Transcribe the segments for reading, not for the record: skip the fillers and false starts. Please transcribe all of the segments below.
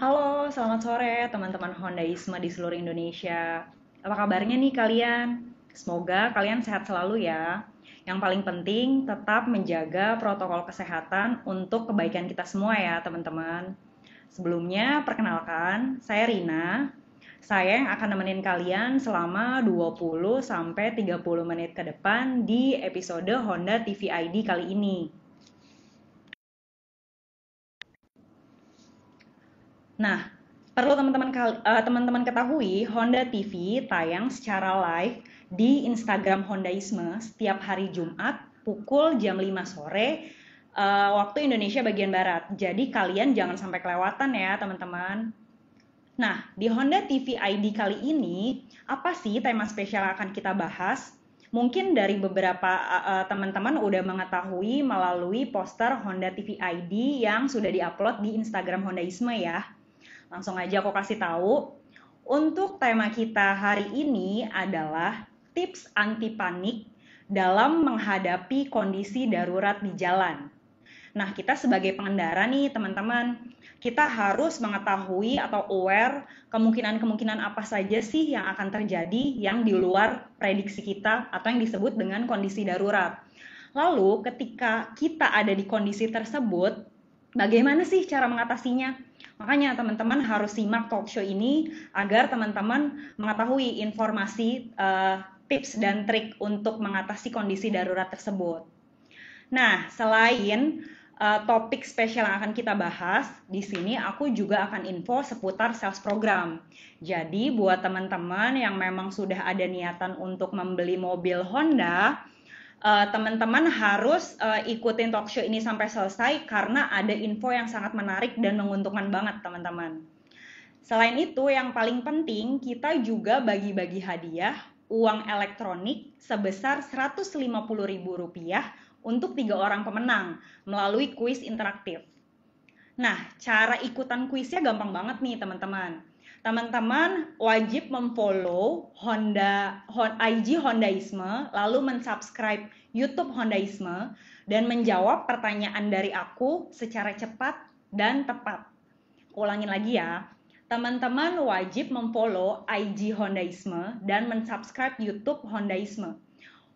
Halo, selamat sore teman-teman Hondaisme di seluruh Indonesia. Apa kabarnya nih kalian? Semoga kalian sehat selalu ya. Yang paling penting tetap menjaga protokol kesehatan untuk kebaikan kita semua ya teman-teman. Sebelumnya perkenalkan, saya Rina. Saya yang akan nemenin kalian selama 20 sampai 30 menit ke depan di episode Honda TV ID kali ini. Nah, perlu teman-teman ketahui, Honda TV tayang secara live di Instagram Hondaisme setiap hari Jumat pukul jam 5 sore waktu Indonesia bagian barat. Jadi kalian jangan sampai kelewatan ya, teman-teman. Nah, di Honda TV ID kali ini, apa sih tema spesial yang akan kita bahas? Mungkin dari beberapa teman-teman udah mengetahui melalui poster Honda TV ID yang sudah diupload di Instagram Hondaisme ya. Langsung aja aku kasih tahu. Untuk tema kita hari ini adalah tips anti panik dalam menghadapi kondisi darurat di jalan. Nah, kita sebagai pengendara nih, teman-teman, kita harus mengetahui atau aware kemungkinan-kemungkinan apa saja sih yang akan terjadi yang di luar prediksi kita atau yang disebut dengan kondisi darurat. Lalu, ketika kita ada di kondisi tersebut, bagaimana sih cara mengatasinya? Makanya teman-teman harus simak talk show ini agar teman-teman mengetahui informasi, tips dan trik untuk mengatasi kondisi darurat tersebut. Nah, selain topik spesial yang akan kita bahas, di sini aku juga akan info seputar sales program. Jadi, buat teman-teman yang memang sudah ada niatan untuk membeli mobil Honda, teman-teman harus ikutin talk show ini sampai selesai karena ada info yang sangat menarik dan menguntungkan banget teman-teman. Selain itu yang paling penting kita juga bagi-bagi hadiah uang elektronik sebesar Rp150.000 untuk 3 orang pemenang melalui kuis interaktif. Nah, cara ikutan kuisnya gampang banget nih teman-teman. Teman-teman wajib memfollow IG Hondaisme, lalu mensubscribe YouTube Hondaisme, dan menjawab pertanyaan dari aku secara cepat dan tepat. Ulangin lagi ya, teman-teman wajib memfollow IG Hondaisme dan mensubscribe YouTube Hondaisme.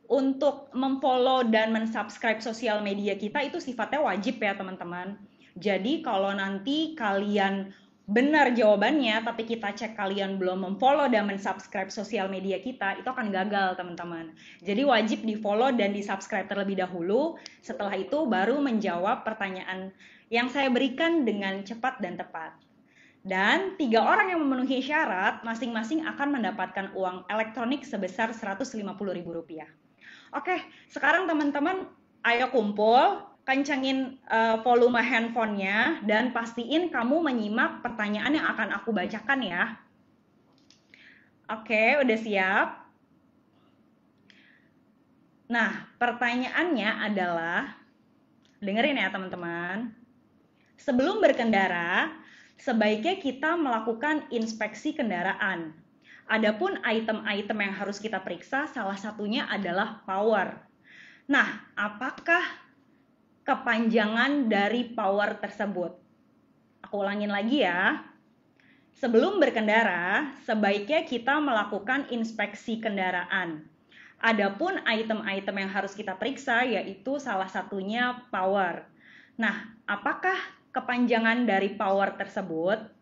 Untuk memfollow dan mensubscribe sosial media kita itu sifatnya wajib ya teman-teman. Jadi kalau nanti kalian benar jawabannya tapi kita cek kalian belum memfollow dan mensubscribe sosial media kita, itu akan gagal teman-teman. Jadi wajib di follow dan di subscribe terlebih dahulu, setelah itu baru menjawab pertanyaan yang saya berikan dengan cepat dan tepat. Dan 3 orang yang memenuhi syarat masing-masing akan mendapatkan uang elektronik sebesar Rp150.000. Oke, sekarang teman-teman ayo kumpul, kencengin volume handphonenya dan pastiin kamu menyimak pertanyaan yang akan aku bacakan ya. Oke, udah siap? Nah, pertanyaannya adalah, dengerin ya teman-teman. Sebelum berkendara, sebaiknya kita melakukan inspeksi kendaraan. Adapun item-item yang harus kita periksa, salah satunya adalah power. Nah, apakah kepanjangan dari power tersebut? Aku ulangin lagi ya. Sebelum berkendara, sebaiknya kita melakukan inspeksi kendaraan. Adapun item-item yang harus kita periksa yaitu salah satunya power. Nah, apakah kepanjangan dari power tersebut?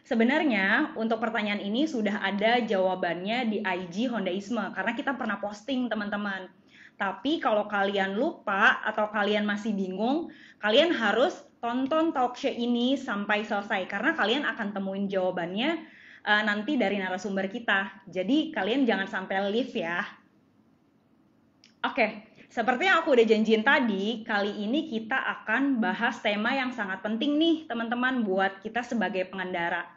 Sebenarnya untuk pertanyaan ini sudah ada jawabannya di IG Hondaisme karena kita pernah posting teman-teman. Tapi kalau kalian lupa atau kalian masih bingung, kalian harus tonton talk show ini sampai selesai karena kalian akan temuin jawabannya nanti dari narasumber kita. Jadi kalian jangan sampai leave ya. Oke, seperti yang aku udah janjiin tadi, kali ini kita akan bahas tema yang sangat penting nih teman-teman buat kita sebagai pengendara.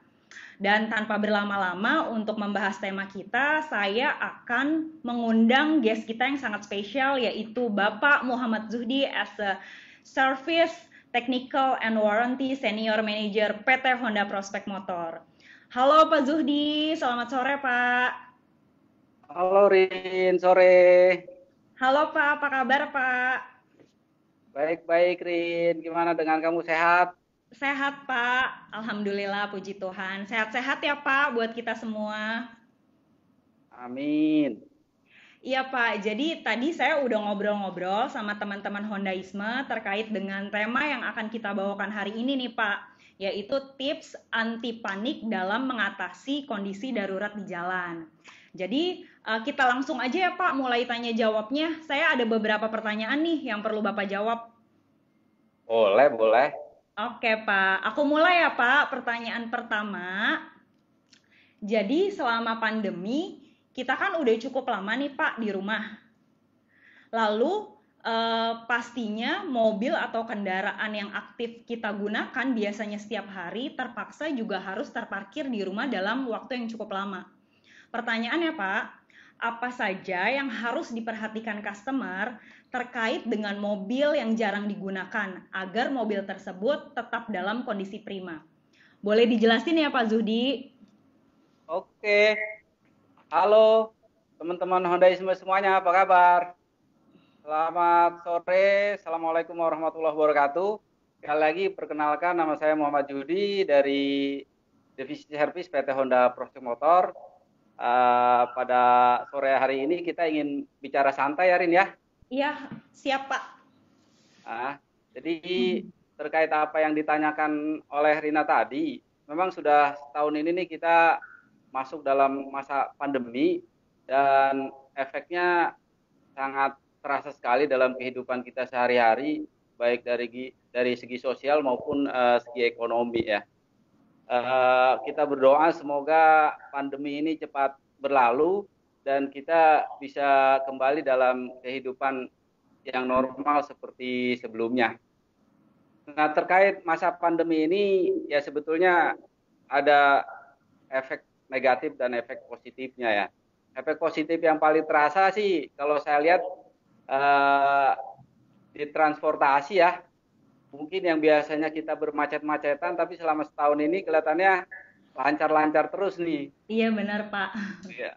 Dan tanpa berlama-lama untuk membahas tema kita, saya akan mengundang guest kita yang sangat spesial yaitu Bapak Muhammad Zuhdi as a Service Technical and Warranty Senior Manager PT Honda Prospect Motor. Halo Pak Zuhdi, selamat sore Pak. Halo Rin, sore. Halo Pak, apa kabar Pak? Baik-baik Rin, gimana dengan kamu sehat? Sehat, Pak. Alhamdulillah, puji Tuhan. Sehat-sehat ya, Pak, buat kita semua. Amin. Iya, Pak. Jadi tadi saya udah ngobrol-ngobrol sama teman-teman Hondaisme terkait dengan tema yang akan kita bawakan hari ini nih, Pak, yaitu tips anti panik dalam mengatasi kondisi darurat di jalan. Jadi kita langsung aja ya, Pak, mulai tanya jawabnya. Saya ada beberapa pertanyaan nih yang perlu Bapak jawab. Boleh, boleh. Oke, Pak. Aku mulai ya, Pak. Pertanyaan pertama. Jadi selama pandemi, kita kan udah cukup lama nih Pak di rumah. Lalu pastinya mobil atau kendaraan yang aktif kita gunakan biasanya setiap hari terpaksa juga harus terparkir di rumah dalam waktu yang cukup lama. Pertanyaannya Pak, apa saja yang harus diperhatikan customer terkait dengan mobil yang jarang digunakan agar mobil tersebut tetap dalam kondisi prima? Boleh dijelasin ya Pak Zuhdi? Oke. Halo, teman-teman Hondaisme semuanya, apa kabar? Selamat sore. Assalamualaikum warahmatullahi wabarakatuh. Sekali lagi, perkenalkan nama saya Muhammad Judi dari Divisi Servis PT Honda Project Motor. Pada sore hari ini kita ingin bicara santai ya, Rin ya. Iya, siap Pak. Ah, jadi terkait apa yang ditanyakan oleh Rina tadi, memang sudah tahun ini nih kita masuk dalam masa pandemi dan efeknya sangat terasa sekali dalam kehidupan kita sehari-hari, baik dari segi sosial maupun segi ekonomi ya. Kita berdoa semoga pandemi ini cepat berlalu dan kita bisa kembali dalam kehidupan yang normal seperti sebelumnya. Nah, terkait masa pandemi ini ya sebetulnya ada efek negatif dan efek positifnya ya. Efek positif yang paling terasa sih kalau saya lihat eh, di transportasi ya. Mungkin yang biasanya kita bermacet-macetan tapi selama setahun ini kelihatannya lancar-lancar terus nih. Iya benar Pak. Ya.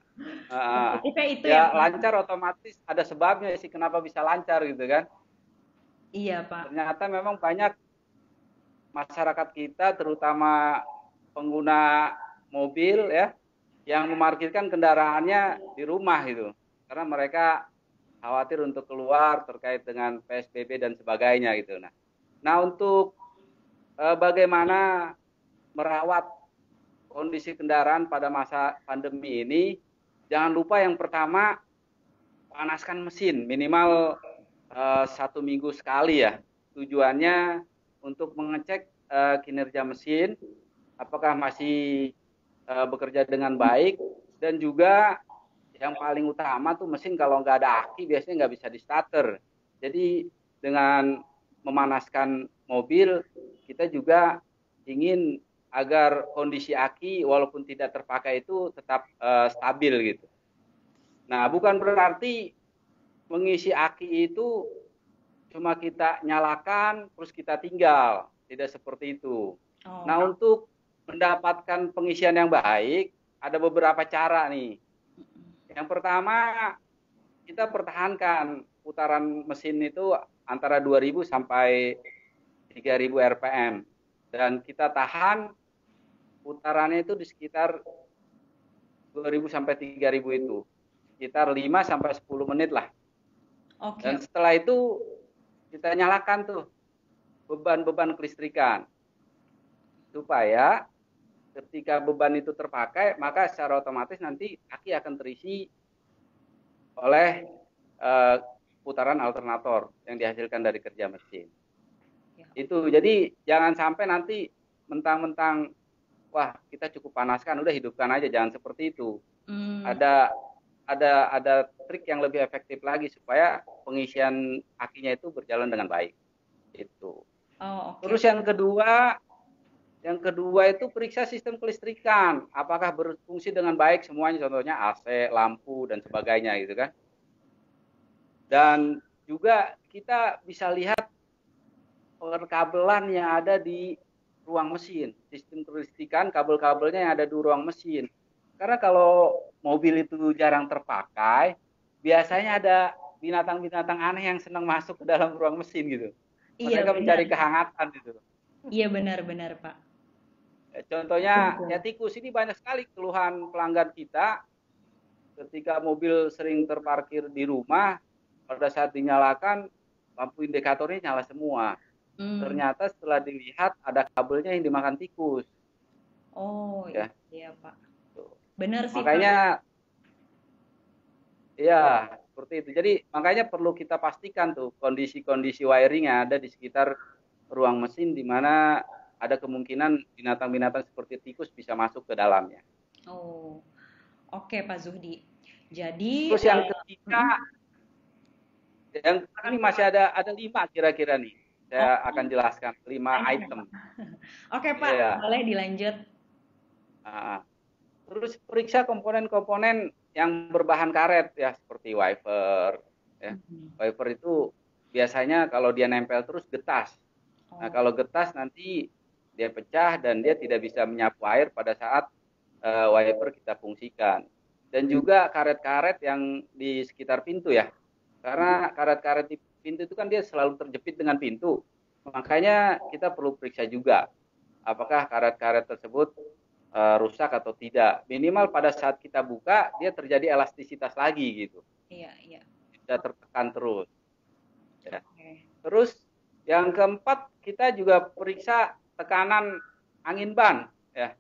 Positifnya itu Ya ya Pak. lancar otomatis ada sebabnya sih kenapa bisa lancar gitu kan. Iya Pak. Ternyata memang banyak masyarakat kita terutama pengguna mobil ya yang memarkirkan kendaraannya di rumah gitu karena mereka khawatir untuk keluar terkait dengan PSBB dan sebagainya gitu. Nah untuk bagaimana merawat kondisi kendaraan pada masa pandemi ini, jangan lupa yang pertama panaskan mesin minimal 1 minggu sekali ya. Tujuannya untuk mengecek kinerja mesin, apakah masih bekerja dengan baik, dan juga yang paling utama tuh mesin kalau nggak ada aki biasanya nggak bisa di starter. Jadi dengan memanaskan mobil, kita juga ingin agar kondisi aki walaupun tidak terpakai itu tetap stabil gitu. Nah, bukan berarti mengisi aki itu cuma kita nyalakan terus kita tinggal, tidak seperti itu. Oh. Nah, untuk mendapatkan pengisian yang baik ada beberapa cara nih. Yang pertama, kita pertahankan putaran mesin itu antara 2000 sampai 3000 rpm dan kita tahan putarannya itu di sekitar 2000 sampai 3000 itu. Sekitar 5 sampai 10 menit lah. Oke. Dan setelah itu kita nyalakan tuh beban-beban kelistrikan supaya ketika beban itu terpakai maka secara otomatis nanti aki akan terisi oleh putaran alternator yang dihasilkan dari kerja mesin. Ya. Itu jadi jangan sampai nanti mentang-mentang wah kita cukup panaskan udah hidupkan aja, jangan seperti itu. Ada trik yang lebih efektif lagi supaya pengisian akinya itu berjalan dengan baik. Itu. Oh, okay. Terus yang kedua itu periksa sistem kelistrikan, apakah berfungsi dengan baik semuanya, contohnya AC, lampu dan sebagainya gitu kan. Dan juga kita bisa lihat perkabelan yang ada di ruang mesin, sistem kelistrikan, kabel-kabelnya yang ada di ruang mesin. Karena kalau mobil itu jarang terpakai, biasanya ada binatang-binatang aneh yang senang masuk ke dalam ruang mesin gitu. Mereka mencari kehangatan gitu. Iya benar-benar Pak. Contohnya Betul. ya tikus ini banyak sekali keluhan pelanggan kita ketika mobil sering terparkir di rumah, pada saat dinyalakan lampu indikatornya nyala semua. Hmm. Ternyata setelah dilihat ada kabelnya yang dimakan tikus, Oh ya. iya Pak. Benar sih Pak. Makanya ya seperti itu. Jadi makanya perlu kita pastikan tuh kondisi-kondisi wiring yang ada di sekitar ruang mesin di mana ada kemungkinan binatang-binatang seperti tikus bisa masuk ke dalamnya. Oh, oke Pak Zuhdi. Jadi, Terus yang ketiga, mm, ini silakan masih Pak. ada 5 kira-kira nih. Oh, Saya akan jelaskan 5 banyak ya item. Pak. Oke Pak, Iya. boleh dilanjut. Nah, terus periksa komponen-komponen yang berbahan karet ya seperti wiper. Ya. Mhm. Wiper itu biasanya kalau dia nempel terus getas. Nah Oh, kalau getas nanti dia pecah dan dia tidak bisa menyapu air pada saat wiper kita fungsikan. Dan juga karet-karet yang di sekitar pintu ya. Karena karet-karet di pintu itu kan dia selalu terjepit dengan pintu. Makanya kita perlu periksa juga apakah karet-karet tersebut rusak atau tidak. Minimal pada saat kita buka dia terjadi elastisitas lagi gitu. iya iya. Tidak tertekan terus. Ya. Oke. Terus yang keempat kita juga periksa tekanan angin ban ya.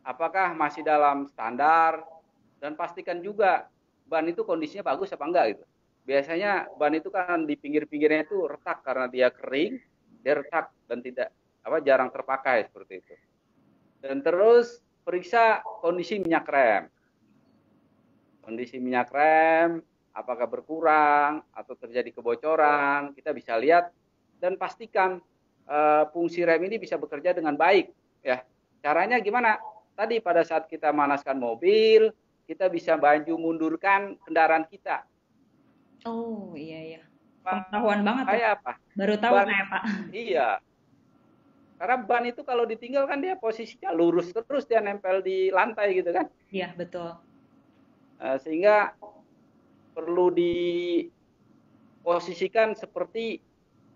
Apakah masih dalam standar dan pastikan juga ban itu kondisinya bagus apa enggak gitu. Biasanya ban itu kan di pinggir-pinggirnya itu retak karena dia kering, dia retak dan tidak jarang terpakai seperti itu. Dan terus periksa kondisi minyak rem. Kondisi minyak rem apakah berkurang atau terjadi kebocoran, kita bisa lihat dan pastikan fungsi rem ini bisa bekerja dengan baik ya. Caranya gimana? Tadi pada saat kita manaskan mobil, kita bisa maju mundurkan kendaraan kita. Oh iya iya. Pengetahuan banget tuh. Kayak apa? Baru tahu Ban, saya Pak. iya. Karena ban itu kalau ditinggal kan dia posisinya lurus terus dia nempel di lantai gitu kan. Iya betul. Sehingga perlu diposisikan seperti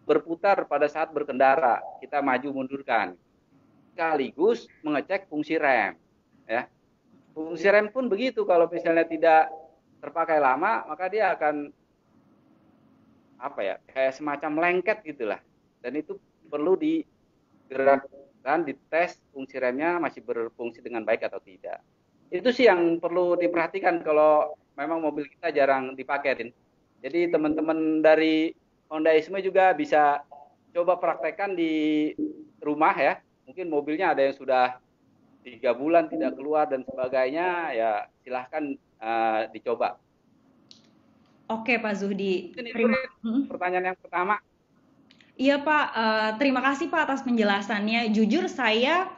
berputar pada saat berkendara. Kita maju mundurkan. Sekaligus mengecek fungsi rem. Ya. Fungsi rem pun begitu. Kalau misalnya tidak terpakai lama, maka dia akan kayak semacam lengket gitulah. Dan itu perlu digerakkan, dites fungsi remnya masih berfungsi dengan baik atau tidak. Itu sih yang perlu diperhatikan kalau memang mobil kita jarang dipakai. Jadi teman-teman dari Hondaisme juga bisa coba praktekkan di rumah ya. Mungkin mobilnya ada yang sudah 3 bulan tidak keluar dan sebagainya, ya silahkan dicoba. Oke Pak Zuhdi. Mungkin itu Terima. pertanyaan yang pertama. Iya Pak, terima kasih Pak atas penjelasannya. Jujur saya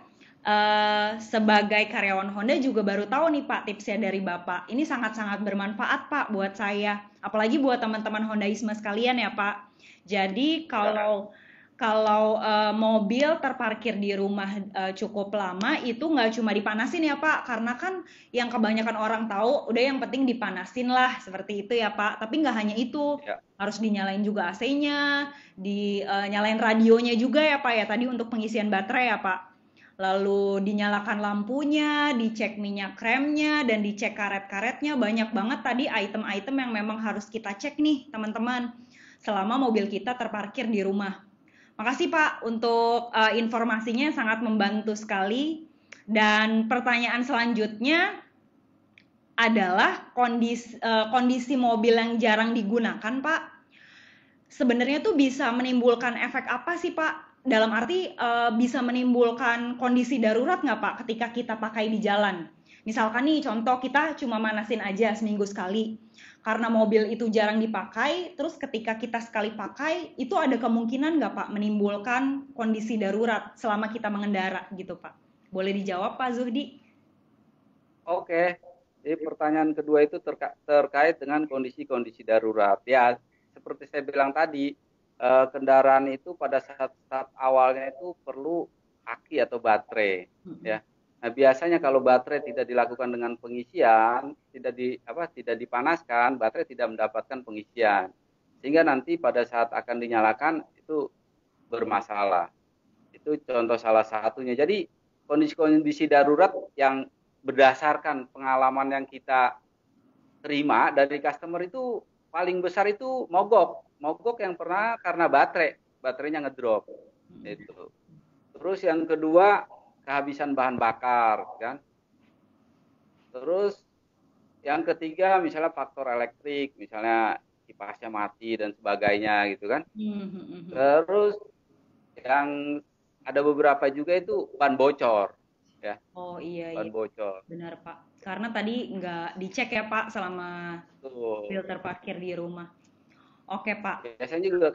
sebagai karyawan Honda juga baru tahu nih Pak tipsnya dari Bapak. Ini sangat-sangat bermanfaat Pak buat saya, apalagi buat teman-teman Hondaisme sekalian ya Pak. Jadi Ya, kalau kalau mobil terparkir di rumah cukup lama itu nggak cuma dipanasin ya Pak, karena kan yang kebanyakan orang tahu udah yang penting dipanasin lah seperti itu ya Pak. Tapi nggak hanya itu, ya, harus dinyalain juga AC-nya, dinyalain radionya juga ya Pak ya tadi untuk pengisian baterai ya Pak. Lalu dinyalakan lampunya, dicek minyak remnya, dan dicek karet-karetnya. Banyak banget tadi item-item yang memang harus kita cek nih teman-teman selama mobil kita terparkir di rumah. Makasih Pak untuk informasinya sangat membantu sekali. Dan pertanyaan selanjutnya adalah kondisi mobil yang jarang digunakan Pak. Sebenarnya tuh bisa menimbulkan efek apa sih Pak? Dalam arti bisa menimbulkan kondisi darurat nggak Pak ketika kita pakai di jalan? Misalkan nih contoh kita cuma manasin aja seminggu sekali. Karena mobil itu jarang dipakai, terus ketika kita sekali pakai, itu ada kemungkinan nggak Pak menimbulkan kondisi darurat selama kita mengendara gitu Pak? Boleh dijawab Pak Zuhdi? oke. Jadi pertanyaan kedua itu terkait dengan kondisi-kondisi darurat. Ya, seperti saya bilang tadi, kendaraan itu pada saat awalnya itu perlu aki atau baterai, ya. Nah, biasanya kalau baterai tidak dilakukan dengan pengisian, tidak dipanaskan, baterai tidak mendapatkan pengisian. Sehingga nanti pada saat akan dinyalakan itu bermasalah. Itu contoh salah satunya. Jadi kondisi-kondisi darurat yang berdasarkan pengalaman yang kita terima dari customer itu paling besar itu mogok. Mogok yang pernah karena baterainya ngedrop. Itu. Terus yang kedua kehabisan bahan bakar, kan? Terus yang ketiga misalnya faktor elektrik, misalnya kipasnya mati dan sebagainya gitu kan. Terus yang ada beberapa juga itu ban bocor, ya. Oh iya, Ban iya. bocor. Benar, Pak. Karena tadi nggak dicek ya, Pak, selama Tuh. filter parkir di rumah. Oke, Pak. Biasanya juga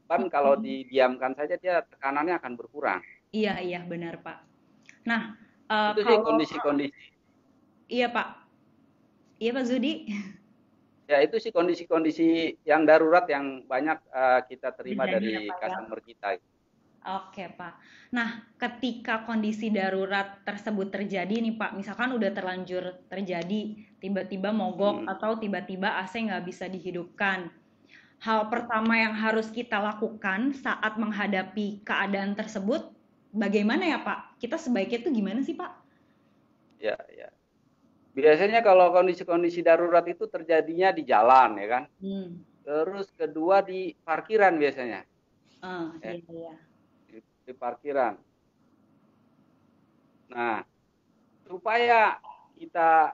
kan kalau didiamkan saja dia tekanannya akan berkurang. Iya, iya, benar, Pak. Nah, Itu sih kalau kondisi-kondisi. iya, Pak. Iya, Pak Zudi. Ya itu sih kondisi-kondisi yang darurat yang banyak kita terima Terjadi ya, dari Pak ya. customer kita. Oke, Pak. Nah, ketika kondisi darurat tersebut terjadi nih, Pak, misalkan udah terlanjur terjadi, tiba-tiba mogok Hmm. atau tiba-tiba AC nggak bisa dihidupkan. Hal pertama yang harus kita lakukan saat menghadapi keadaan tersebut, bagaimana ya, Pak? Kita sebaiknya tuh gimana sih, Pak? Ya, ya. Biasanya kalau kondisi-kondisi darurat itu terjadinya di jalan, ya kan. Hmm. Terus kedua di parkiran biasanya, ya, Iya, iya. di parkiran. Nah, supaya kita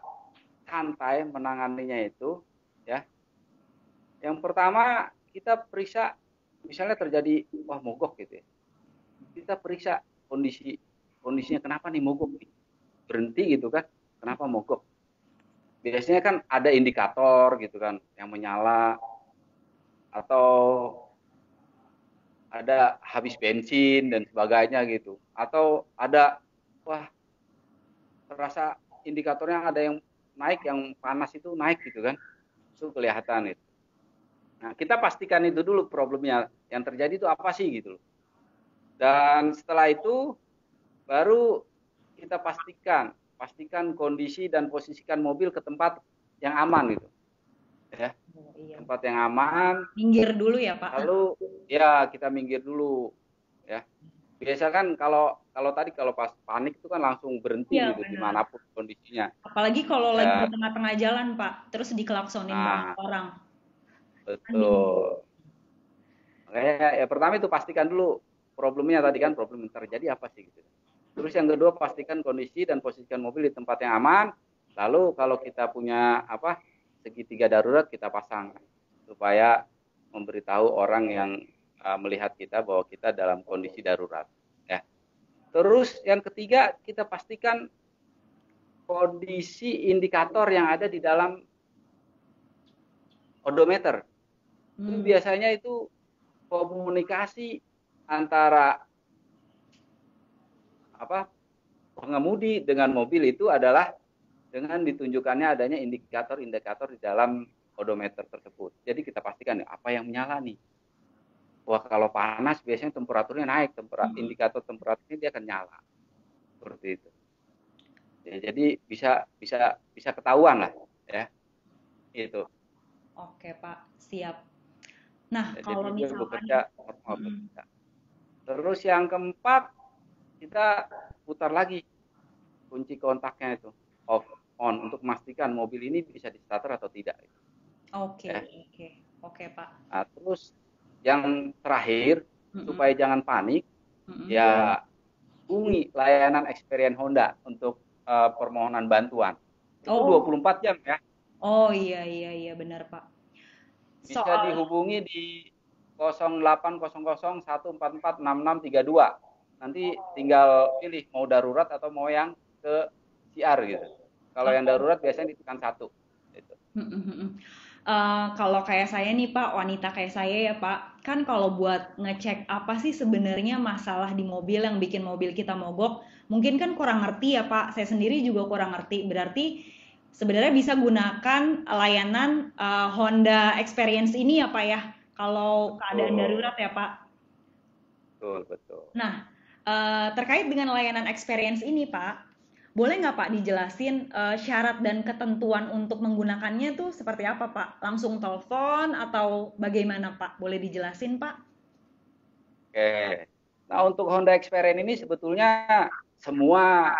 santai menanganinya itu, ya. Yang pertama kita periksa, misalnya terjadi wah mogok gitu ya. Kita periksa kondisinya kenapa nih mogok nih. Berhenti gitu kan. Kenapa mogok? Biasanya kan ada indikator gitu kan yang menyala atau ada habis bensin dan sebagainya gitu. Atau ada wah terasa indikatornya ada yang naik, yang panas itu naik gitu kan. Itu kelihatan itu. Nah, kita pastikan itu dulu problemnya. Yang terjadi itu apa sih gitu loh. Dan setelah itu baru kita pastikan kondisi dan posisikan mobil ke tempat yang aman gitu. Ya, Oh, iya. tempat yang aman. Minggir dulu ya, Pak. Lalu ya kita minggir dulu ya. Biasa kan kalau kalau tadi kalau pas panik itu kan langsung berhenti Iya, gitu benar. dimanapun kondisinya. Apalagi kalau lagi di Ya, tengah-tengah jalan, Pak, terus dikelaksonin banyak nah orang. Kan bingung. betul. Makanya ya pertama itu pastikan dulu problemnya tadi kan problem yang terjadi apa sih gitu. Terus yang kedua pastikan kondisi dan posisikan mobil di tempat yang aman. Lalu kalau kita punya apa segitiga darurat kita pasang supaya memberitahu orang yang melihat kita bahwa kita dalam kondisi darurat. Ya. Terus yang ketiga kita pastikan kondisi indikator yang ada di dalam odometer. Itu Hmm. biasanya itu komunikasi antara apa pengemudi dengan mobil itu adalah dengan ditunjukkannya adanya indikator-indikator di dalam odometer tersebut. Jadi kita pastikan apa yang menyala nih. Wah kalau panas biasanya temperaturnya naik, indikator temperaturnya dia akan nyala. Seperti itu. Ya, jadi bisa bisa bisa ketahuan lah ya. Itu. Oke, Pak. Siap. Nah, Ya, jadi kalau dia misalkan bekerja normal bekerja. Terus yang keempat kita putar lagi kunci kontaknya itu off on untuk memastikan mobil ini bisa di starter atau tidak oke, ya. oke. Oke, Pak. Nah, terus yang terakhir Mm-mm. supaya jangan panik Mm-mm. ya hubungi layanan Experian Honda untuk permohonan bantuan. Itu Oh, 24 jam ya. oh iya iya iya benar, Pak. Bisa Soal dihubungi di 080014466632. Nanti tinggal pilih mau darurat atau mau yang ke CR gitu. Kalau yang oh, darurat biasanya ditekan satu. Gitu. Kalau kayak saya nih Pak, wanita kayak saya ya Pak, kan kalau buat ngecek apa sih sebenarnya masalah di mobil yang bikin mobil kita mogok, mungkin kan kurang ngerti ya Pak. Saya sendiri juga kurang ngerti. Berarti sebenarnya bisa gunakan layanan Honda Experience ini ya Pak ya, kalau keadaan Betul, darurat ya Pak. betul, betul. Nah, terkait dengan layanan experience ini, Pak, boleh nggak Pak dijelasin syarat dan ketentuan untuk menggunakannya tuh seperti apa, Pak? Langsung telepon atau bagaimana, Pak? Boleh dijelasin, Pak? Oke. Nah, untuk Honda Experience ini sebetulnya semua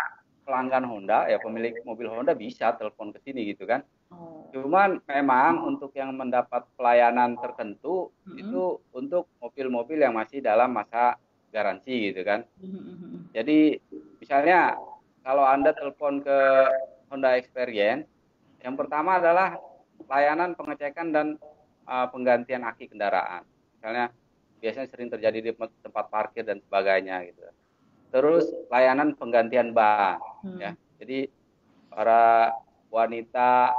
pelanggan Honda, ya pemilik mobil Honda bisa telepon ke sini gitu kan. Oh. Cuman memang untuk yang mendapat pelayanan tertentu Mm-mm. itu untuk mobil-mobil yang masih dalam masa garansi gitu kan. Mm-mm. Jadi misalnya kalau Anda telepon ke Honda Experience, yang pertama adalah layanan pengecekan dan penggantian aki kendaraan. Misalnya biasanya sering terjadi di tempat parkir dan sebagainya gitu. Terus layanan penggantian ban Hmm. ya. Jadi para wanita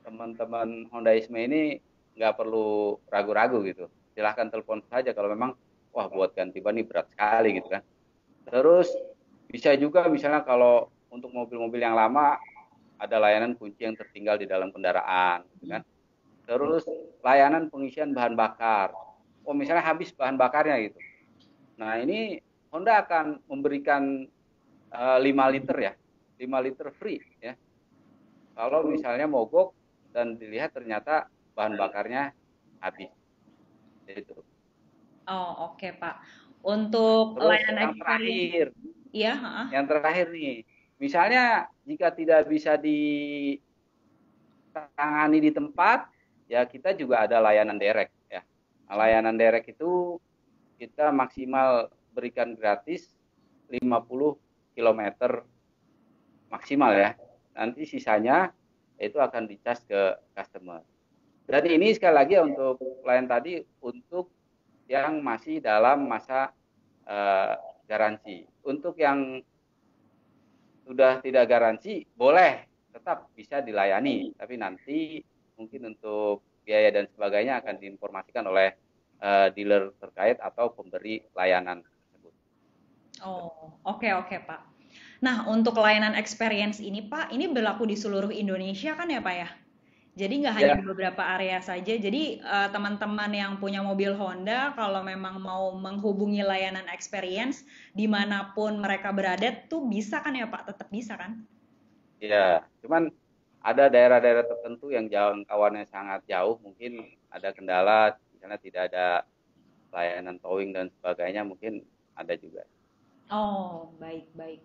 teman-teman Hondaisme ini nggak perlu ragu-ragu gitu. Silahkan telepon saja kalau memang wah buat ganti ban ini berat sekali gitu kan. Terus bisa juga misalnya kalau untuk mobil-mobil yang lama ada layanan kunci yang tertinggal di dalam kendaraan gitu kan. Terus layanan pengisian bahan bakar. Oh misalnya habis bahan bakarnya gitu. Nah ini Honda akan memberikan 5 liter ya, 5 liter free ya. Kalau misalnya mogok dan dilihat ternyata bahan bakarnya habis. Itu. Oh, oke, Pak. Nah, Untuk terus layanan yang experience, terakhir, iya, heeh. nih, misalnya jika tidak bisa ditangani di tempat, ya kita juga ada layanan derek ya. Nah, layanan derek itu kita maksimal berikan gratis 50 kilometer maksimal ya. Nanti sisanya itu akan dicas ke customer. Dan ini sekali lagi untuk klien tadi untuk yang masih dalam masa garansi. Untuk yang sudah tidak garansi boleh tetap bisa dilayani, tapi nanti mungkin untuk biaya dan sebagainya akan diinformasikan oleh dealer terkait atau pemberi layanan tersebut. Oh, oke, oke, Pak. Nah, untuk layanan experience ini, Pak, ini berlaku di seluruh Indonesia kan ya, Pak ya? Jadi nggak hanya Ya, di beberapa area saja. Jadi teman-teman yang punya mobil Honda, kalau memang mau menghubungi layanan experience dimanapun mereka berada, tuh bisa kan ya, Pak? Tetap bisa kan? ya. Cuman ada daerah-daerah tertentu yang jangkauannya sangat jauh, mungkin ada kendala, misalnya tidak ada layanan towing dan sebagainya, mungkin ada juga. Oh, baik, baik.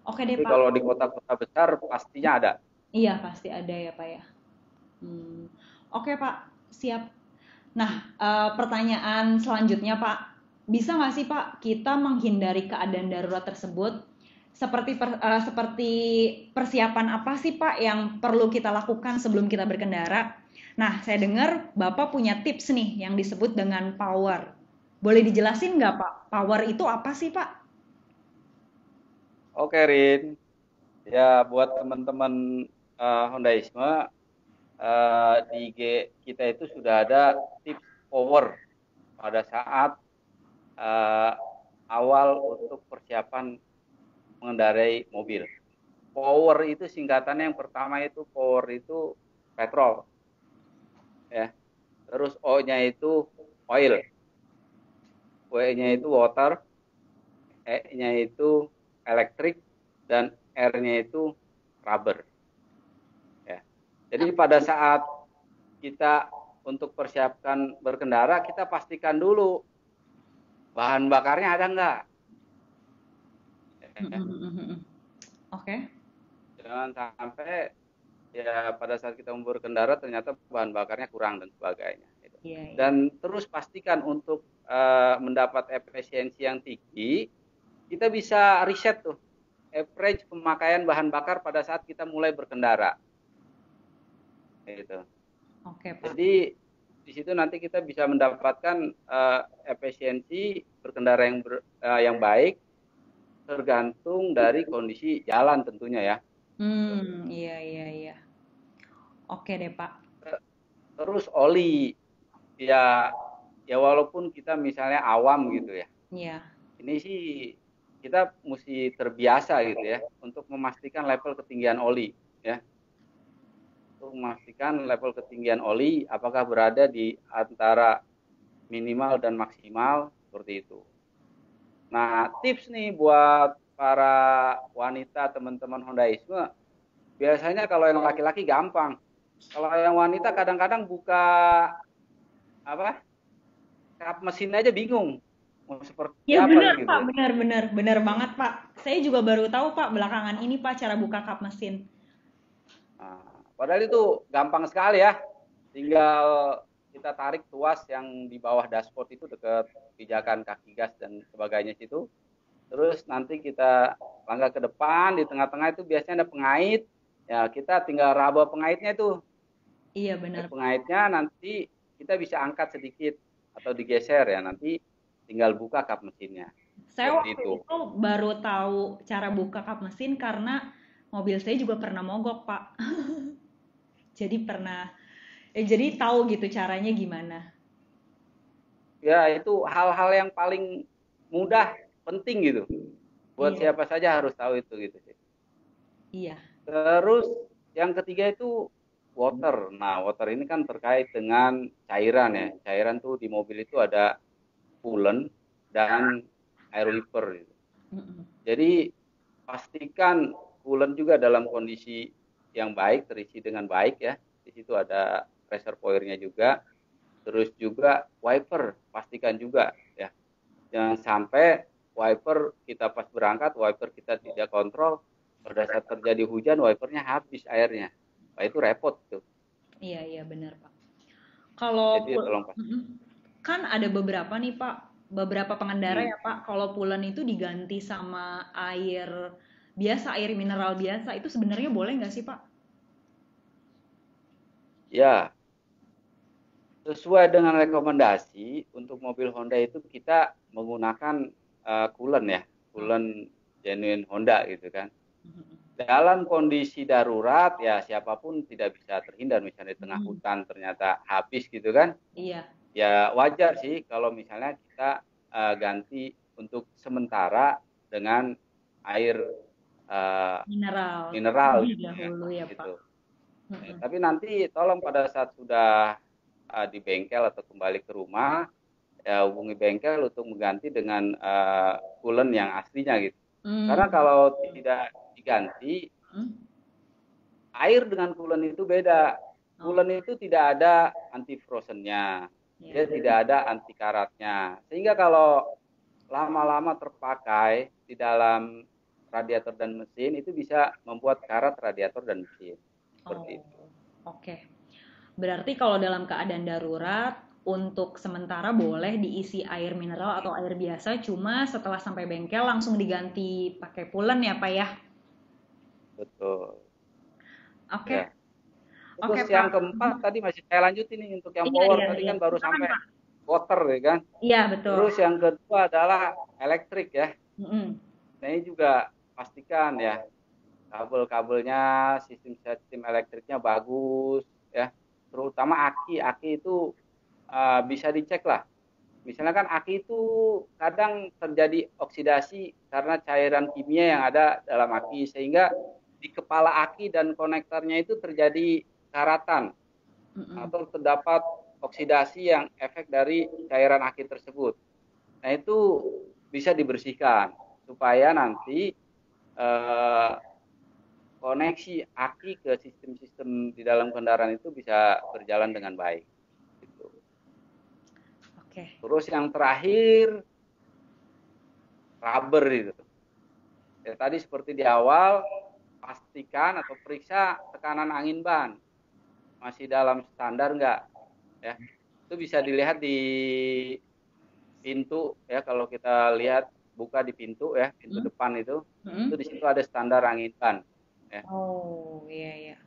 Oke deh, Tapi Pak. kalau di kota-kota besar pastinya ada. Iya, pasti ada ya, Pak ya. Oke, Pak. Siap. Nah, pertanyaan selanjutnya, Pak. Bisa nggak sih, Pak, kita menghindari keadaan darurat tersebut? Seperti persiapan apa sih, Pak, yang perlu kita lakukan sebelum kita berkendara? Nah, saya dengar Bapak punya tips nih yang disebut dengan power. Boleh dijelasin nggak, Pak? Power itu apa sih, Pak? Oke, Rin. Ya, buat teman-teman Hondaisme, di IG kita itu sudah ada tips power pada saat eh, awal untuk persiapan mengendarai mobil. Power itu singkatannya yang pertama itu power itu petrol, ya. Terus O-nya itu oil, W-nya itu water, E-nya itu elektrik, dan R-nya itu rubber. Ya. Jadi pada saat kita untuk persiapkan berkendara, kita pastikan dulu bahan bakarnya ada nggak. Ya. Oke. Jangan sampai ya pada saat kita mau berkendara ternyata bahan bakarnya kurang dan sebagainya. Iya, iya. Dan terus pastikan untuk mendapat efisiensi yang tinggi, kita bisa riset tuh average pemakaian bahan bakar pada saat kita mulai berkendara. Gitu. Oke, Pak. Jadi di situ nanti kita bisa mendapatkan efisiensi berkendara yang baik tergantung dari kondisi jalan tentunya ya. Iya, iya, iya. Oke deh, Pak. Terus oli ya ya walaupun kita misalnya awam gitu ya. Iya. Ini sih kita mesti terbiasa gitu ya untuk memastikan level ketinggian oli ya. Untuk memastikan level ketinggian oli apakah berada di antara minimal dan maksimal seperti itu. Nah, tips nih buat para wanita teman-teman Hondaisme, biasanya kalau yang laki-laki gampang. Kalau yang wanita kadang-kadang buka apa? Kap mesin aja bingung. mau seperti Ya apa benar gitu Pak, ya. benar benar banget Pak. Saya juga baru tahu Pak belakangan ini Pak cara buka kap mesin. Nah, padahal itu gampang sekali ya. Tinggal kita tarik tuas yang di bawah dashboard itu dekat pijakan kaki gas dan sebagainya situ. Terus nanti kita langkah ke depan, di tengah-tengah itu biasanya ada pengait. Ya, kita tinggal raba pengaitnya itu. Iya benar Pak. Pengaitnya nanti kita bisa angkat sedikit atau digeser ya. Nanti tinggal buka kap mesinnya. Saya Seperti waktu itu. itu baru tahu cara buka kap mesin karena mobil saya juga pernah mogok Pak. Jadi jadi tahu gitu caranya gimana. Ya, itu hal-hal yang paling mudah, penting gitu. Buat Iya, siapa saja harus tahu itu gitu sih. iya. Terus yang ketiga itu water. Nah, water ini kan terkait dengan cairan ya. Cairan tuh di mobil itu ada coolant dan air wiper gitu. Mm-mm. Jadi pastikan coolant juga dalam kondisi yang baik, terisi dengan baik ya. Di situ ada reservoirnya juga. Terus juga wiper, pastikan juga ya. Jangan sampai wiper kita pas berangkat, wiper kita tidak kontrol, pada saat terjadi hujan, wipernya habis airnya. Nah, itu repot tuh. Iya, iya benar Pak. Kalau Jadi tolong pas. Mm-mm. Kan ada beberapa nih Pak, beberapa pengendara Hmm. ya Pak, kalau pulen itu diganti sama air biasa, air mineral biasa, itu sebenarnya boleh nggak sih Pak? Ya, sesuai dengan rekomendasi untuk mobil Honda itu kita menggunakan coolant ya, Oh. coolant genuine Honda gitu kan. Mm-mm. Dalam kondisi darurat ya siapapun tidak bisa terhindar, misalnya di tengah Mm-mm. hutan ternyata habis gitu kan. Iya. Ya wajar sih kalau misalnya kita ganti untuk sementara dengan air uh, Mineral mineral terlebih gitu ya, dahulu ya Pak. gitu. Mm-mm. Tapi nanti tolong pada saat sudah di bengkel atau kembali ke rumah, ya hubungi bengkel untuk mengganti dengan coolant yang aslinya gitu. Karena Hmm. kalau tidak diganti, Hmm. air dengan coolant itu beda. Oh, Coolant itu tidak ada anti frozennya, dia ya. tidak ada anti karatnya. Sehingga kalau lama-lama terpakai di dalam radiator dan mesin itu bisa membuat karat radiator dan mesin. Seperti Oh, itu. oke. Berarti kalau dalam keadaan darurat, untuk sementara boleh diisi air mineral atau air biasa, cuma setelah sampai bengkel langsung diganti pakai pulen ya Pak ya? Betul. Oke, Ya. oke Terus yang Pak. keempat tadi masih saya lanjutin nih untuk yang Iya, power iya, tadi iya. kan baru Silakan sampai Pak. water ya kan. Iya, betul. Terus yang kedua adalah elektrik ya. Mm-mm. Nah, ini juga pastikan ya kabel-kabelnya, sistem-sistem elektriknya bagus ya. Terutama aki itu bisa dicek lah. Misalnya kan aki itu kadang terjadi oksidasi karena cairan kimia yang ada dalam aki sehingga di kepala aki dan konektornya itu terjadi karatan Mm-mm. atau terdapat oksidasi yang efek dari cairan aki tersebut. Nah, itu bisa dibersihkan supaya nanti eh, koneksi aki ke sistem-sistem di dalam kendaraan itu bisa berjalan dengan baik. Gitu. Oke. Terus yang terakhir rubber itu. Ya, tadi seperti di awal pastikan atau periksa tekanan angin ban masih dalam standar enggak ya. Itu bisa dilihat di pintu ya, kalau kita lihat buka di pintu ya, pintu Mm. depan itu Mm. di situ ada standar angin ban ya. Oh, iya, iya.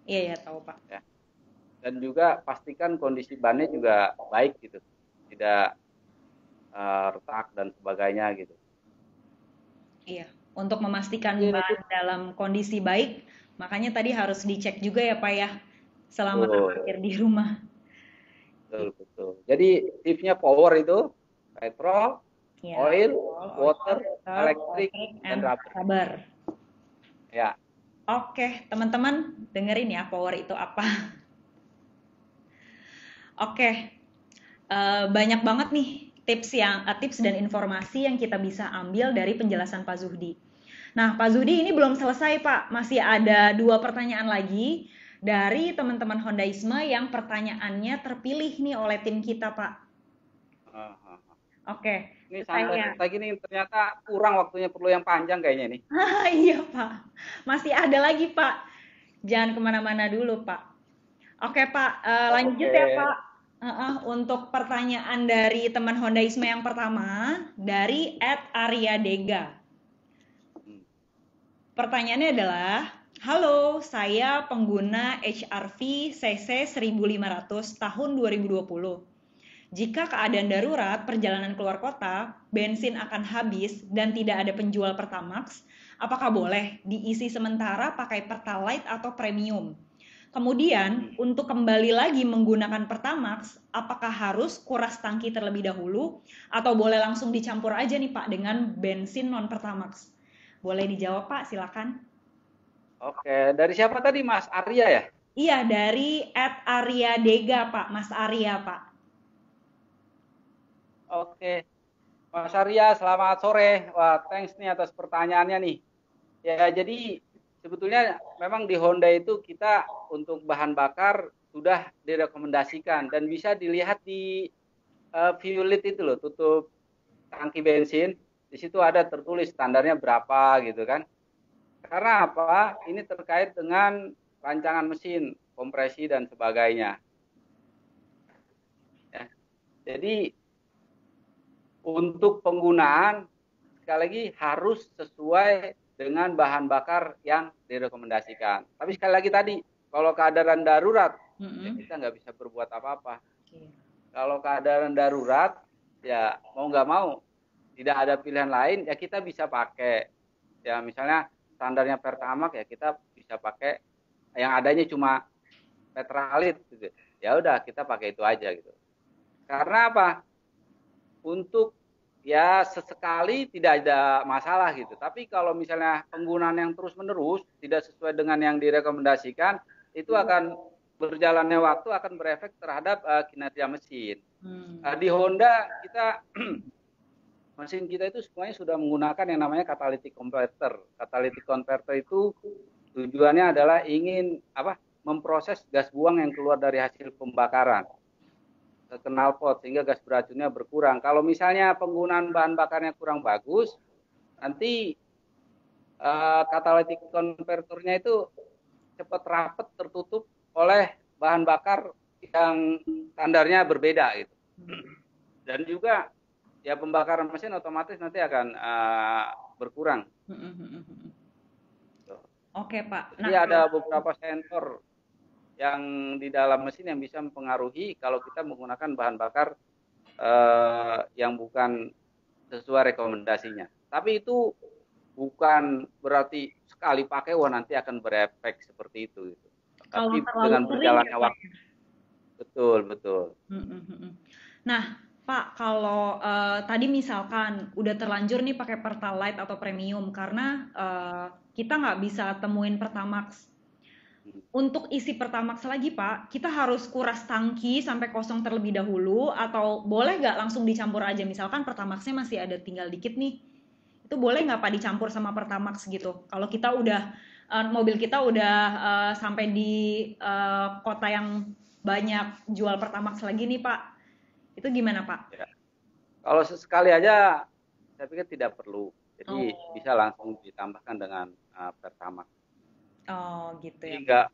Iya, ya, tahu Pak. Ya. Dan juga pastikan kondisi bannya juga baik gitu, tidak retak dan sebagainya gitu. Iya. Untuk memastikan Oke, itu ban dalam kondisi baik, makanya tadi harus dicek juga ya Pak ya, selama betul, parkir di rumah. betul, betul. Jadi tipsnya power itu petrol, Ya, oil, all oil, water, filter, elektrik, electric, dan and rubber. rubber. Ya, Oke, teman-teman, dengerin ya power itu apa. Oke, banyak banget nih tips dan informasi yang kita bisa ambil dari penjelasan Pak Zuhdi. Nah, Pak Zuhdi ini belum selesai, Pak. Masih ada 2 pertanyaan lagi dari teman-teman Hondaisme yang pertanyaannya terpilih nih oleh tim kita, Pak. uh, uh, Oke, Ini saya. santai gini ternyata kurang waktunya, perlu yang panjang kayaknya ini. Iya, Pak. Masih ada lagi, Pak. Jangan kemana-mana dulu, Pak. Oke, Pak. Lanjut Oke. ya, Pak. Untuk pertanyaan dari teman Hondaisme yang pertama, dari Arya Dega. Hmm. Pertanyaannya adalah, halo, saya pengguna HRV CC 1500 tahun 2020. Jika keadaan darurat perjalanan keluar kota, bensin akan habis dan tidak ada penjual Pertamax, apakah boleh diisi sementara pakai Pertalite atau Premium? Kemudian, untuk kembali lagi menggunakan Pertamax, apakah harus kuras tangki terlebih dahulu atau boleh langsung dicampur aja nih Pak dengan bensin non Pertamax? Boleh dijawab Pak, silakan. Oke, dari siapa tadi Mas Arya ya? Iya, dari Arya Dega Pak, Mas Arya Pak. Oke, Mas Arya, selamat sore. Wah, thanks nih atas pertanyaannya nih. Ya, jadi sebetulnya memang di Honda itu kita untuk bahan bakar sudah direkomendasikan dan bisa dilihat di fuel lid itu loh, tutup tangki bensin. Di situ ada tertulis standarnya berapa gitu kan. Karena apa? Ini terkait dengan rancangan mesin, kompresi dan sebagainya. Ya. Jadi untuk penggunaan sekali lagi harus sesuai dengan bahan bakar yang direkomendasikan. Tapi sekali lagi tadi, kalau keadaan darurat, ya kita nggak bisa berbuat apa-apa. Kalau keadaan darurat, ya mau nggak mau, tidak ada pilihan lain, ya kita bisa pakai. Ya misalnya standarnya Pertamax, ya kita bisa pakai yang adanya cuma Petralit gitu. Ya udah kita pakai itu aja gitu. Karena apa? Untuk ya sesekali tidak ada masalah gitu. Tapi kalau misalnya penggunaan yang terus-menerus tidak sesuai dengan yang direkomendasikan, itu akan berjalannya waktu akan berefek terhadap kinerja mesin. Di Honda kita mesin kita itu semuanya sudah menggunakan yang namanya catalytic converter. Catalytic converter itu tujuannya adalah ingin apa? Memproses gas buang yang keluar dari hasil pembakaran ke knalpot sehingga gas beracunnya berkurang. Kalau misalnya penggunaan bahan bakarnya kurang bagus, nanti catalytic converternya itu cepat rapat tertutup oleh bahan bakar yang standarnya berbeda gitu. Dan juga ya pembakaran mesin otomatis nanti akan berkurang. Oke Pak. Jadi ada beberapa sensor yang di dalam mesin yang bisa mempengaruhi kalau kita menggunakan bahan bakar yang bukan sesuai rekomendasinya. Tapi itu bukan berarti sekali pakai wah nanti akan berefek seperti itu. Gitu. Kalau Tapi terlalu dengan sering ya berjalannya Pak. waktu, betul betul. Nah Pak, kalau tadi misalkan udah terlanjur nih pakai Pertalite atau Premium karena kita nggak bisa temuin Pertamax. Untuk isi Pertamax lagi Pak, kita harus kuras tangki sampai kosong terlebih dahulu atau boleh nggak langsung dicampur aja? Misalkan Pertamaxnya masih ada tinggal dikit nih, itu boleh nggak Pak dicampur sama Pertamax gitu? Kalau kita udah mobil kita udah sampai di kota yang banyak jual Pertamax lagi nih Pak, itu gimana Pak? Ya. Kalau sesekali aja, saya pikir tidak perlu. Jadi Oh, bisa langsung ditambahkan dengan Pertamax. oh gitu Jadi ya Pak.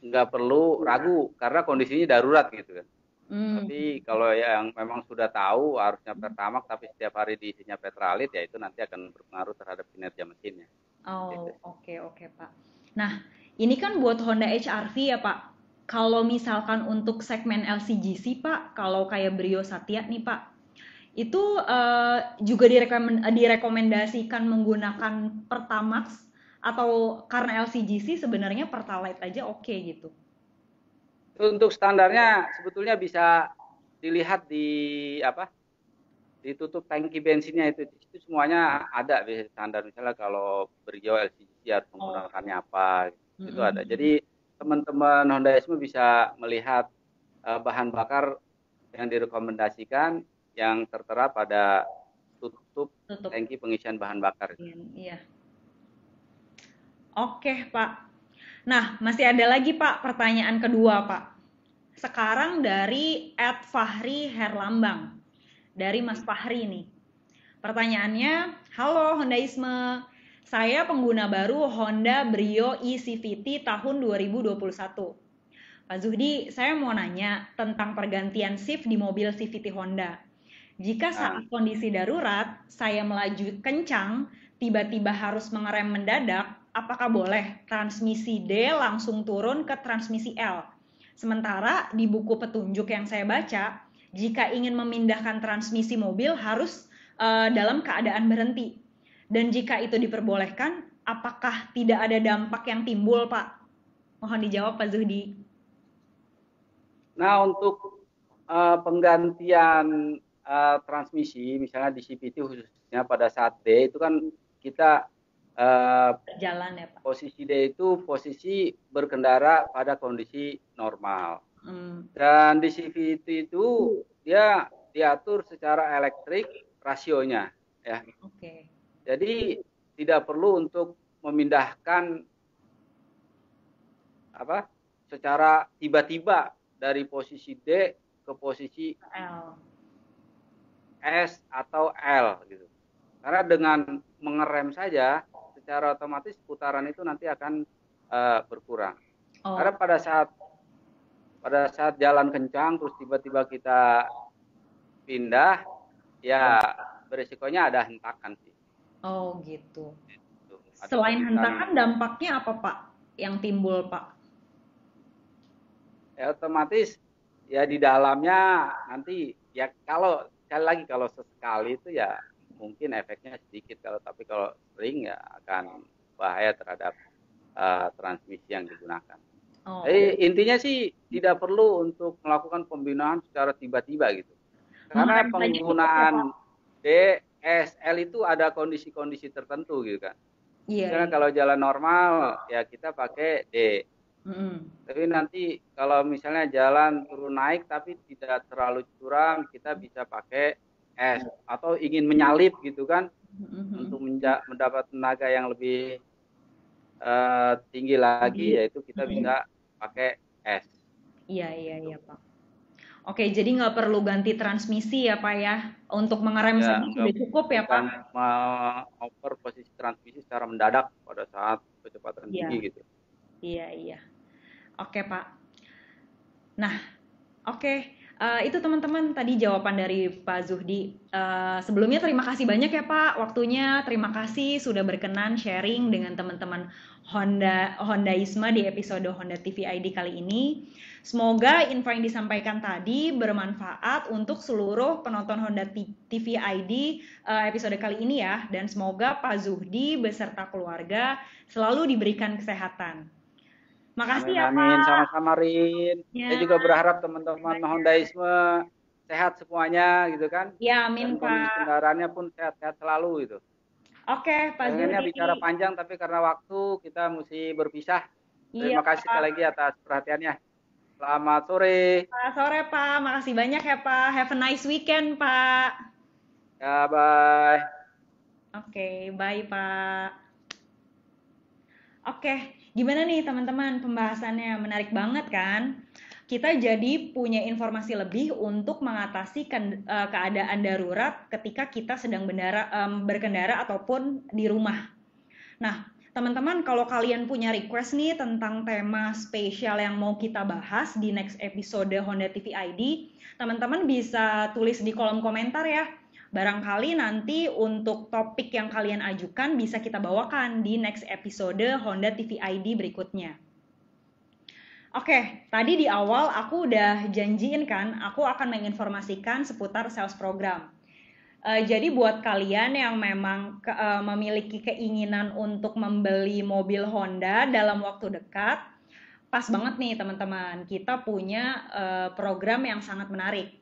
nggak perlu ragu karena kondisinya darurat gitu kan. Hmm. Tapi kalau yang memang sudah tahu harusnya Pertamax tapi setiap hari diisinya Petralit ya itu nanti akan berpengaruh terhadap kinerja mesinnya. Gitu. Oh, oke oke Pak. Nah, ini kan buat Honda HR-V ya Pak. Kalau misalkan untuk segmen LCGC Pak, kalau kayak Brio Satya nih Pak, itu juga direkomendasikan menggunakan Pertamax atau karena LCGC sebenarnya Pertalite aja oke gitu. Untuk standarnya sebetulnya bisa dilihat di apa? Ditutup tangki bensinnya itu semuanya ada standar misalnya kalau Brio LCGC harus Oh. menggunakannya apa itu ada. Mm-mm. Jadi teman-teman Hondaisme bisa melihat bahan bakar yang direkomendasikan yang tertera pada tutup Tutup. tangki pengisian bahan bakar. Iya. Oke, Pak. Nah, masih ada lagi, Pak, pertanyaan kedua, Pak. Sekarang dari Fahri Herlambang. dari Mas Fahri nih. Pertanyaannya, halo Hondaisme, saya pengguna baru Honda Brio eCVT tahun 2021. Pak Zuhdi, saya mau nanya tentang pergantian shift di mobil CVT Honda. Jika saat kondisi darurat, saya melaju kencang, tiba-tiba harus mengerem mendadak, apakah boleh transmisi D langsung turun ke transmisi L? Sementara di buku petunjuk yang saya baca, jika ingin memindahkan transmisi mobil harus dalam keadaan berhenti. Dan jika itu diperbolehkan, apakah tidak ada dampak yang timbul, Pak? Mohon dijawab, Pak Zuhdi. Nah, untuk penggantian transmisi, misalnya di CVT khususnya pada saat D, itu kan kita jalan ya Pak. Posisi D itu posisi berkendara pada kondisi normal. Dan di CVT itu dia diatur secara elektrik rasionya, ya. Oke. Jadi tidak perlu untuk memindahkan secara tiba-tiba dari posisi D ke posisi L, S atau L gitu. Karena dengan mengerem saja secara otomatis putaran itu nanti akan berkurang. Karena pada saat jalan kencang terus tiba-tiba kita pindah, ya beresikonya ada hentakan sih. Oh gitu. Selain hentakan, dampaknya apa Pak yang timbul Pak? Ya otomatis ya di dalamnya nanti ya kalau sekali lagi kalau sesekali itu ya mungkin efeknya sedikit, tapi kalau sering ya akan bahaya terhadap transmisi yang digunakan. Jadi intinya sih tidak perlu untuk melakukan pembinaan secara tiba-tiba gitu. Karena penggunaan D, S, L itu ada kondisi-kondisi tertentu gitu kan. Misalnya kalau jalan normal ya kita pakai D. Tapi nanti kalau misalnya jalan turun naik tapi tidak terlalu curam, kita bisa pakai S. Atau ingin menyalip gitu kan, untuk mendapat tenaga yang lebih tinggi lagi, yaitu kita bisa pakai S. Iya Pak. Oke, jadi nggak perlu ganti transmisi ya Pak ya? Untuk mengerem saja sudah cukup ya Pak? Mengoper posisi transmisi secara mendadak pada saat kecepatan tinggi gitu. Iya. Oke Pak. Nah, oke. Itu teman-teman tadi jawaban dari Pak Zuhdi. Sebelumnya terima kasih banyak ya Pak waktunya. Terima kasih sudah berkenan sharing dengan teman-teman Hondaisme di episode Honda TV ID kali ini. Semoga info yang disampaikan tadi bermanfaat untuk seluruh penonton Honda TV ID episode kali ini ya. Dan semoga Pak Zuhdi beserta keluarga selalu diberikan kesehatan. Makasih ya Pak. Amin, sama-sama Rin. Ya. Saya juga berharap teman-teman Hondaisme sehat semuanya gitu kan. Ya, amin dan kondisi Pak. kendaraannya pun sehat-sehat selalu gitu. Oke, Pak Zuhdi. Pengennya bicara panjang tapi karena waktu kita mesti berpisah. Terima kasih sekali lagi atas perhatiannya. Selamat sore. Selamat sore Pak, makasih banyak ya Pak. Have a nice weekend Pak. Ya, bye. Oke, bye Pak. Oke, gimana nih teman-teman pembahasannya? Menarik banget kan? Kita jadi punya informasi lebih untuk mengatasi keadaan darurat ketika kita sedang berkendara ataupun di rumah. Nah, teman-teman kalau kalian punya request nih tentang tema spesial yang mau kita bahas di next episode Honda TV ID, teman-teman bisa tulis di kolom komentar ya. Barangkali nanti untuk topik yang kalian ajukan bisa kita bawakan di next episode Honda TV ID berikutnya. Oke, tadi di awal aku udah janjiin kan, aku akan menginformasikan seputar sales program. Jadi buat kalian yang memang memiliki keinginan untuk membeli mobil Honda dalam waktu dekat, pas banget nih teman-teman, kita punya program yang sangat menarik.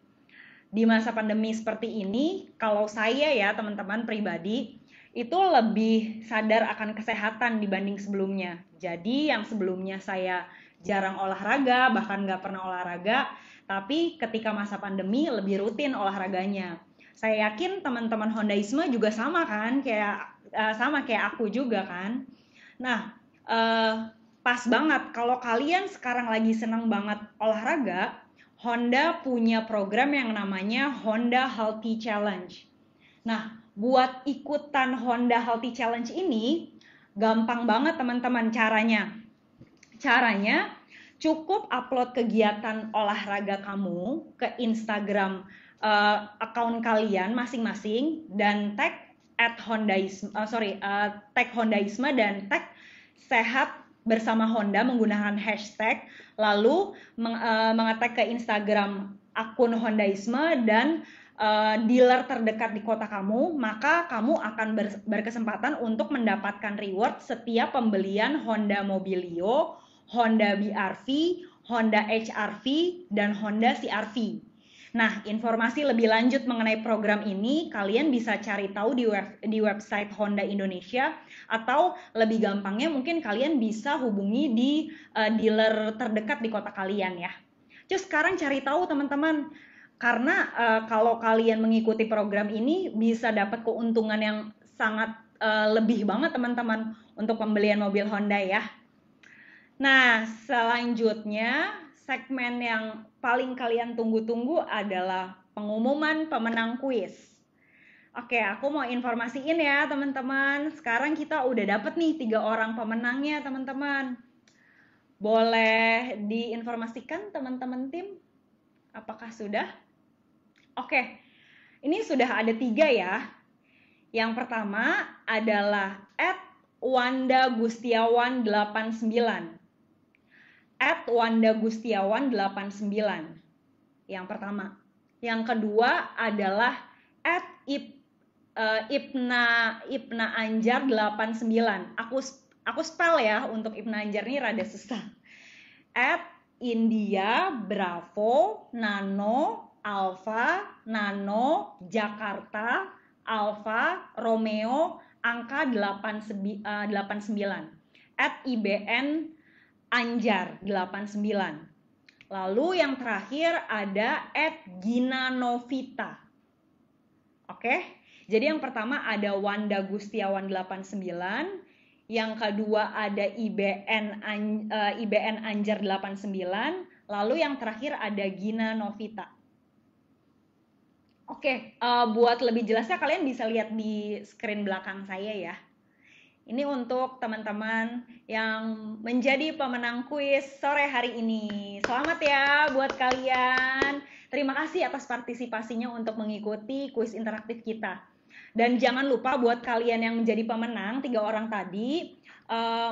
Di masa pandemi seperti ini, kalau saya ya teman-teman pribadi, itu lebih sadar akan kesehatan dibanding sebelumnya. Jadi yang sebelumnya saya jarang olahraga, bahkan nggak pernah olahraga, tapi ketika masa pandemi lebih rutin olahraganya. Saya yakin teman-teman Hondaisme juga sama kan, kayak aku juga kan. Nah, pas banget kalau kalian sekarang lagi senang banget olahraga, Honda punya program yang namanya Honda Healthy Challenge. Nah, buat ikutan Honda Healthy Challenge ini gampang banget teman-teman caranya. Caranya cukup upload kegiatan olahraga kamu ke Instagram account kalian masing-masing dan tag tag Hondaisme dan tag sehat bersama Honda menggunakan hashtag, lalu mengetag ke Instagram akun Hondaisme dan dealer terdekat di kota kamu, maka kamu akan berkesempatan untuk mendapatkan reward setiap pembelian Honda Mobilio, Honda BR-V, Honda HR-V, dan Honda CR-V. Nah, informasi lebih lanjut mengenai program ini kalian bisa cari tahu di website Honda Indonesia, atau lebih gampangnya mungkin kalian bisa hubungi di dealer terdekat di kota kalian ya. Terus sekarang cari tahu teman-teman, karena kalau kalian mengikuti program ini bisa dapat keuntungan yang sangat lebih banget teman-teman untuk pembelian mobil Honda ya. Nah, selanjutnya segmen yang paling kalian tunggu-tunggu adalah pengumuman pemenang kuis. Oke, aku mau informasiin ya teman-teman. Sekarang kita udah dapet nih 3 orang pemenangnya teman-teman. Boleh diinformasikan teman-teman tim? Apakah sudah? Oke, ini sudah ada 3 ya. Yang pertama adalah @WandaGustiawan89. @WandaGustiawan89 yang pertama. Yang kedua adalah @Ibna Anjar 89. Aku spell ya, untuk Ibna Anjar ini rada susah. @India Bravo Nano Alpha Nano Jakarta Alpha Romeo angka 89. @IBN Anjar 89. Lalu yang terakhir ada @Gina Novita. Oke, jadi yang pertama ada Wanda Gustiawan 89, yang kedua ada IBN Anjar 89, lalu yang terakhir ada Gina Novita. Oke, buat lebih jelasnya kalian bisa lihat di screen belakang saya ya. Ini untuk teman-teman yang menjadi pemenang kuis sore hari ini. Selamat ya buat kalian. Terima kasih atas partisipasinya untuk mengikuti kuis interaktif kita. Dan jangan lupa buat kalian yang menjadi pemenang 3 orang tadi,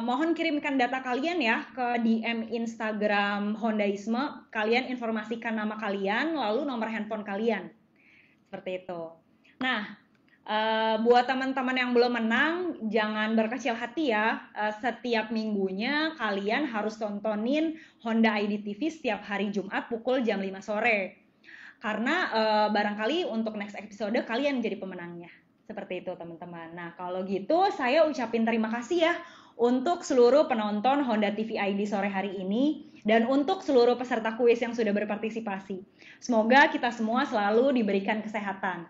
mohon kirimkan data kalian ya ke DM Instagram Hondaisme. Kalian informasikan nama kalian, lalu nomor handphone kalian. Seperti itu. Nah, buat teman-teman yang belum menang, jangan berkecil hati ya. Setiap minggunya kalian harus tontonin Honda ID TV setiap hari Jumat pukul jam 5 sore. Karena barangkali untuk next episode kalian jadi pemenangnya. Seperti itu teman-teman. Nah, kalau gitu saya ucapin terima kasih ya untuk seluruh penonton Honda TV ID sore hari ini dan untuk seluruh peserta kuis yang sudah berpartisipasi. Semoga kita semua selalu diberikan kesehatan.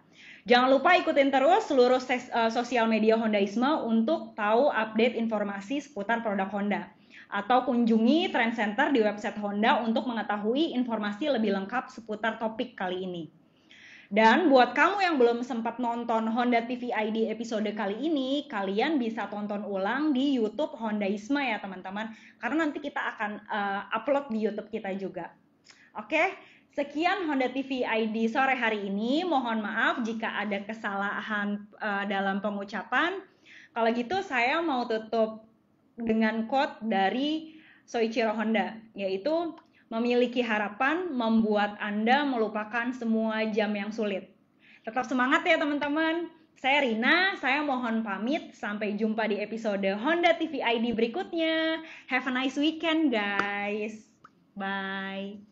Jangan lupa ikutin terus seluruh sosial media Hondaisme untuk tahu update informasi seputar produk Honda. Atau kunjungi Trend Center di website Honda untuk mengetahui informasi lebih lengkap seputar topik kali ini. Dan buat kamu yang belum sempat nonton Honda TV ID episode kali ini, kalian bisa tonton ulang di YouTube Hondaisme ya teman-teman. Karena nanti kita akan upload di YouTube kita juga. Oke? Sekian Honda TV ID sore hari ini. Mohon maaf jika ada kesalahan dalam pengucapan. Kalau gitu saya mau tutup dengan quote dari Soichiro Honda, yaitu memiliki harapan membuat Anda melupakan semua jam yang sulit. Tetap semangat ya teman-teman. Saya Rina, saya mohon pamit. Sampai jumpa di episode Honda TV ID berikutnya. Have a nice weekend guys. Bye.